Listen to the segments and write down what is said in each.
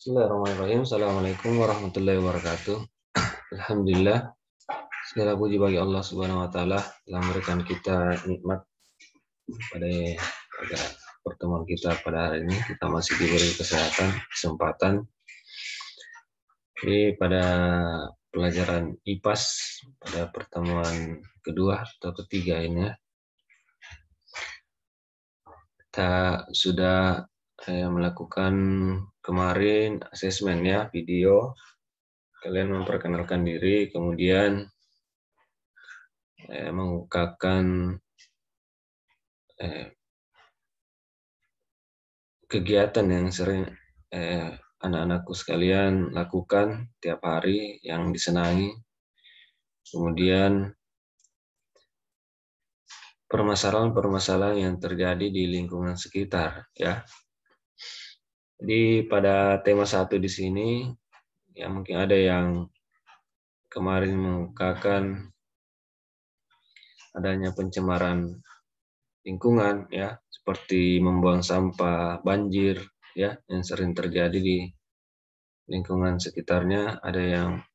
Bismillahirrahmanirrahim. Assalamualaikum warahmatullahi wabarakatuh. Alhamdulillah, segala puji bagi Allah Subhanahu wa taala telah memberikan kita nikmat pada pertemuan kita pada hari ini. Kita masih diberi kesehatan, kesempatan. Jadi pada pelajaran IPAS pada pertemuan kedua atau ketiga ini ya, kita sudah melakukan kemarin asesmen ya, video. Kalian memperkenalkan diri, kemudian mengungkapkan kegiatan yang sering anak-anakku sekalian lakukan tiap hari yang disenangi. Kemudian permasalahan-permasalahan yang terjadi di lingkungan sekitar ya. Jadi pada tema 1 di sini ya, mungkin ada yang kemarin mengungkapkan adanya pencemaran lingkungan ya, seperti membuang sampah, banjir ya, yang sering terjadi di lingkungan sekitarnya. Ada yang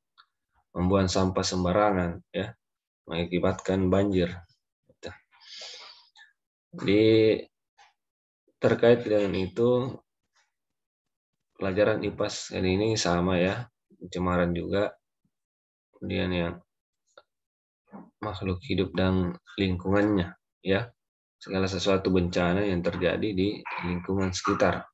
membuang sampah sembarangan ya, mengakibatkan banjir. Jadi terkait dengan itu, pelajaran IPAS kali ini sama ya, pencemaran juga. Kemudian yang makhluk hidup dan lingkungannya ya, segala sesuatu bencana yang terjadi di lingkungan sekitar.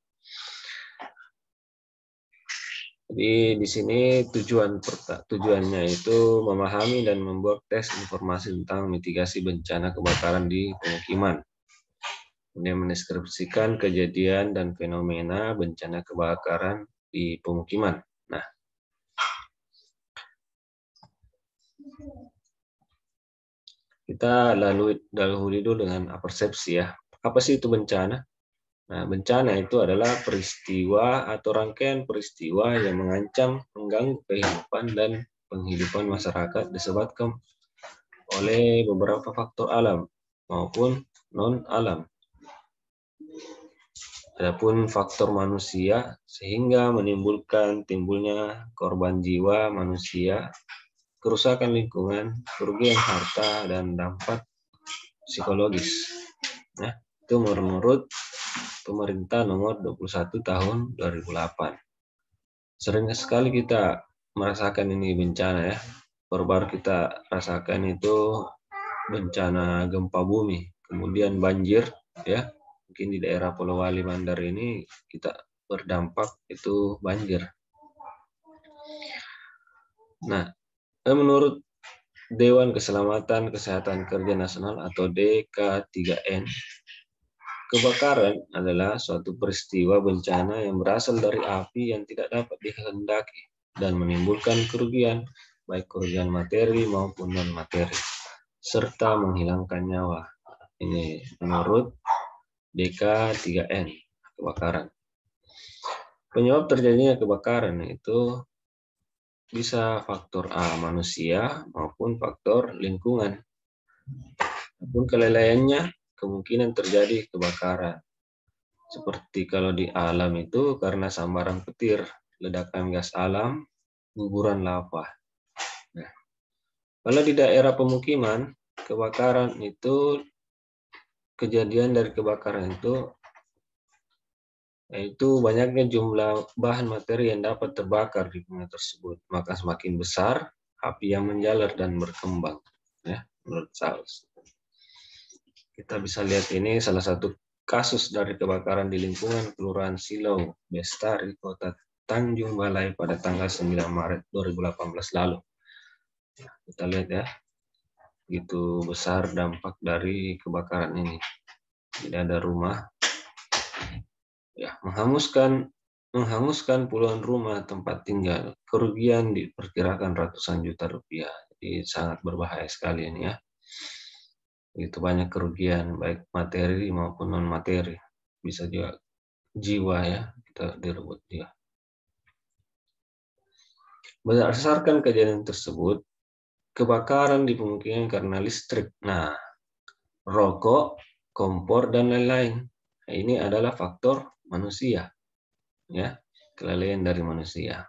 Jadi di sini tujuannya itu memahami dan membuat teks informasi tentang mitigasi bencana kebakaran di pemukiman. Kemudian mendeskripsikan kejadian dan fenomena bencana kebakaran di pemukiman. Nah, kita dahului dulu dengan persepsi ya. Apa sih itu bencana? Nah, bencana itu adalah peristiwa atau rangkaian peristiwa yang mengancam, mengganggu kehidupan dan penghidupan masyarakat disebabkan oleh beberapa faktor alam maupun non-alam. Adapun faktor manusia sehingga menimbulkan timbulnya korban jiwa manusia, kerusakan lingkungan, kerugian harta, dan dampak psikologis. Nah, itu menurut Pemerintah nomor 21 tahun 2008. Sering sekali kita merasakan ini bencana ya. Baru-baru kita rasakan itu bencana gempa bumi, kemudian banjir ya. Mungkin di daerah Polowali Mandar ini kita berdampak itu banjir. Nah, menurut Dewan Keselamatan Kesehatan Kerja Nasional atau DK3N, kebakaran adalah suatu peristiwa bencana yang berasal dari api yang tidak dapat dikehendaki dan menimbulkan kerugian, baik kerugian materi maupun non-materi, serta menghilangkan nyawa. Ini menurut DK3N, kebakaran. Penyebab terjadinya kebakaran itu bisa faktor A, manusia, maupun faktor lingkungan. Adapun kelalaiannya, kemungkinan terjadi kebakaran. Seperti kalau di alam itu karena sambaran petir, ledakan gas alam, guguran lava. Nah, kalau di daerah pemukiman, kebakaran itu, kejadian dari kebakaran itu yaitu banyaknya jumlah bahan materi yang dapat terbakar di lingkungan tersebut. Maka semakin besar api yang menjalar dan berkembang. Ya, menurut Saus. Kita bisa lihat ini salah satu kasus dari kebakaran di lingkungan Kelurahan Silau, Bestari, Kota Tanjung Balai pada tanggal 9 Maret 2018 lalu. Kita lihat ya, begitu besar dampak dari kebakaran ini. Jadi ada rumah ya, menghanguskan puluhan rumah tempat tinggal. Kerugian diperkirakan ratusan juta rupiah. Jadi sangat berbahaya sekali ini ya. Begitu banyak kerugian baik materi maupun non materi, bisa juga jiwa ya, kita direbut dia. Berdasarkan kejadian tersebut, kebakaran di pemukiman karena listrik, nah rokok, kompor dan lain-lain, nah, ini adalah faktor manusia ya. kelalaian dari manusia.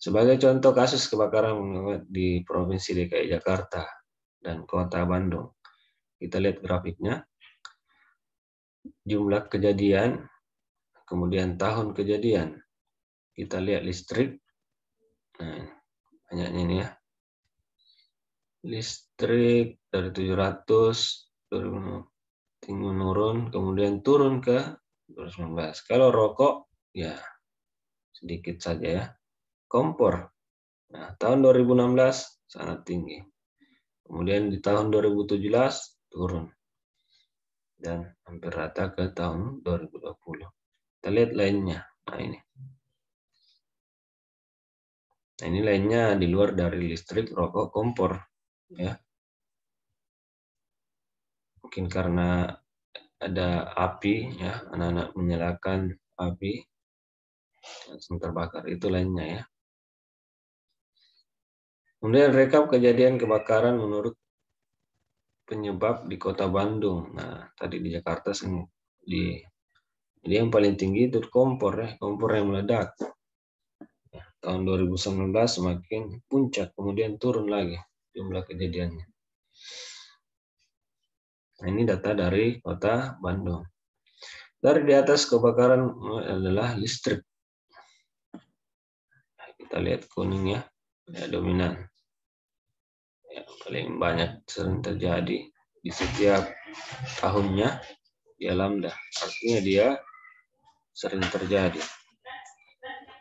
Sebagai contoh kasus kebakaran di Provinsi DKI Jakarta dan Kota Bandung, kita lihat grafiknya, jumlah kejadian, kemudian tahun kejadian. Kita lihat listrik, nah, banyaknya ini ya. Listrik dari 700 tinggi menurun, kemudian turun ke 2019. Kalau rokok, ya sedikit saja ya. Kompor, nah tahun 2016 sangat tinggi. Kemudian di tahun 2017 turun. Dan hampir rata ke tahun 2020. Kita lihat lainnya. Nah ini. Nah ini lainnya di luar dari listrik, rokok, kompor. Ya. Mungkin karena ada api, ya, anak-anak menyalakan api, langsung terbakar. Itu lainnya ya. Kemudian rekap kejadian kebakaran menurut penyebab di Kota Bandung. Nah, tadi di Jakarta jadi yang paling tinggi itu kompor ya, kompor yang meledak. Nah, tahun 2019 semakin puncak, kemudian turun lagi jumlah kejadiannya. Nah, ini data dari Kota Bandung. Dari di atas kebakaran adalah listrik. Nah, kita lihat kuning ya dominan. Ya, paling banyak sering terjadi di setiap tahunnya dia lambda, artinya dia sering terjadi.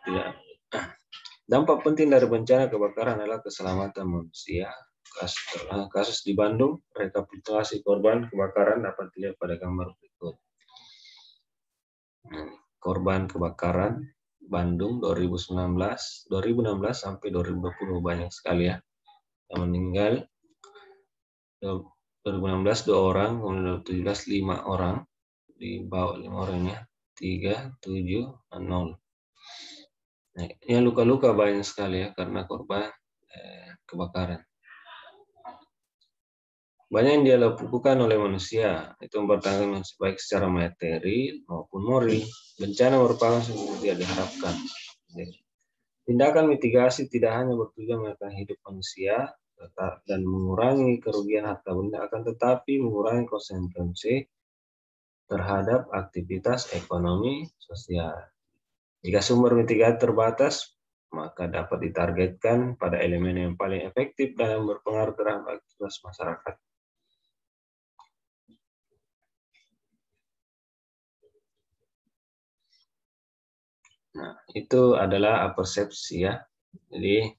Ya. Dampak penting dari bencana kebakaran adalah keselamatan manusia. Kasus di Bandung, rekapitulasi korban kebakaran dapat dilihat pada gambar berikut. Korban kebakaran Bandung 2016 sampai 2020 banyak sekali ya. Yang meninggal 2016 2 orang, kemudian 2017 5 orang, di bawah 5 orangnya 3, 7, 0. Nah, yang luka-luka banyak sekali ya karena korban kebakaran. Banyak yang dilakukan oleh manusia, itu mempertahankan baik secara materi maupun moral. Bencana merupakan sesuatu yang tidak diharapkan. Tindakan mitigasi tidak hanya bertujuan menekan hidup manusia dan mengurangi kerugian harta benda, akan tetapi mengurangi konsekuensi terhadap aktivitas ekonomi sosial. Jika sumber mitigasi terbatas, maka dapat ditargetkan pada elemen yang paling efektif dalam berpengaruh terhadap aktivitas masyarakat. Nah, itu adalah persepsi ya. Jadi,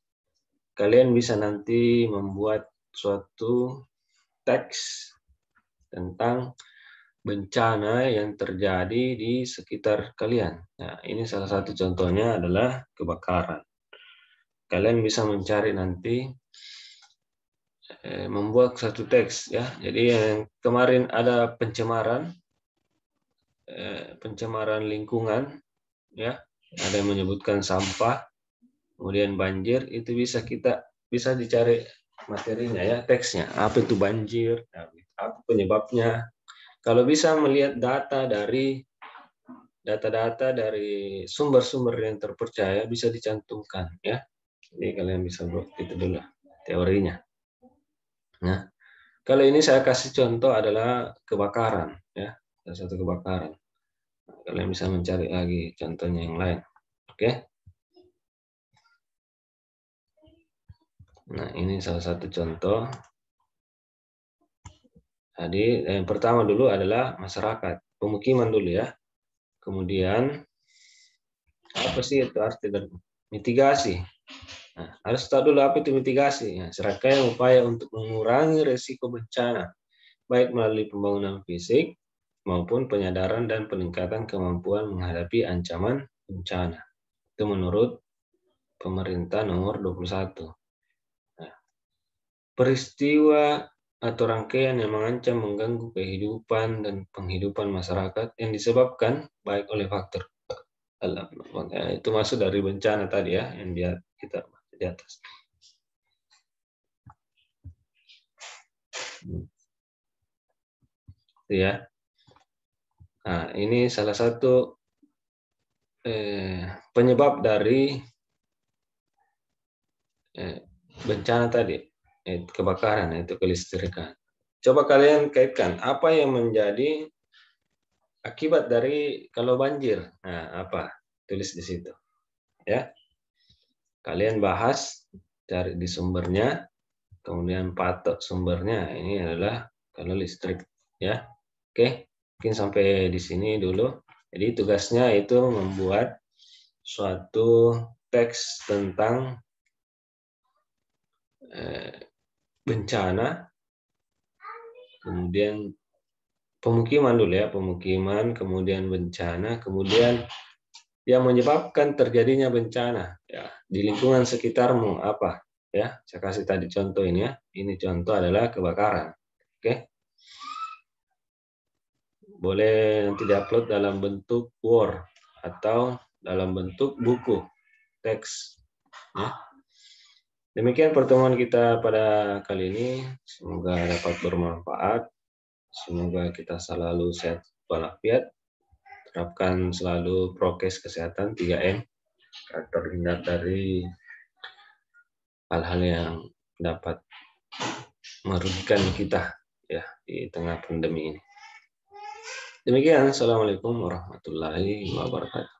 kalian bisa nanti membuat suatu teks tentang bencana yang terjadi di sekitar kalian. Nah, ini salah satu contohnya adalah kebakaran. Kalian bisa mencari nanti membuat satu teks ya. Jadi yang kemarin ada pencemaran lingkungan ya. Ada yang menyebutkan sampah, kemudian banjir, itu bisa dicari materinya ya, teksnya. Apa itu banjir? Apa penyebabnya? Kalau bisa melihat data dari sumber-sumber yang terpercaya bisa dicantumkan ya. Jadi kalian bisa buat itu dulu teorinya. Nah, kalau ini saya kasih contoh adalah kebakaran ya, salah satu kebakaran. Kalian bisa mencari lagi contohnya yang lain. Oke. Nah, ini salah satu contoh. Jadi yang pertama dulu adalah masyarakat, pemukiman dulu ya. Kemudian apa sih itu arti dari mitigasi? Nah, harus tahu dulu apa itu mitigasi. Nah, serangkaian upaya untuk mengurangi risiko bencana, baik melalui pembangunan fisik maupun penyadaran dan peningkatan kemampuan menghadapi ancaman bencana. Itu menurut Pemerintah nomor 21. Nah, peristiwa atau rangkaian yang mengancam mengganggu kehidupan dan penghidupan masyarakat yang disebabkan baik oleh faktor alam. Itu masuk dari bencana tadi ya, yang kita bahas di atas. Itu ya. Nah, ini salah satu penyebab dari bencana tadi, kebakaran, itu kelistrikan. Coba kalian kaitkan apa yang menjadi akibat dari kalau banjir. Nah, apa? Tulis di situ. Ya. Kalian bahas cari di sumbernya, kemudian patok sumbernya. Ini adalah kalau listrik, ya. Oke, mungkin sampai di sini dulu. Jadi tugasnya itu membuat suatu teks tentang bencana, kemudian pemukiman dulu ya, pemukiman, kemudian bencana, kemudian yang menyebabkan terjadinya bencana ya di lingkungan sekitarmu apa ya. Saya kasih tadi contoh ini ya. Ini contoh adalah kebakaran. Oke. Boleh nanti diupload dalam bentuk Word atau dalam bentuk buku teks ya. Demikian pertemuan kita pada kali ini, semoga dapat bermanfaat, semoga kita selalu sehat walafiat, terapkan selalu prokes kesehatan 3M agar terhindar dari hal-hal yang dapat merugikan kita ya di tengah pandemi ini. Demikian, assalamualaikum warahmatullahi wabarakatuh.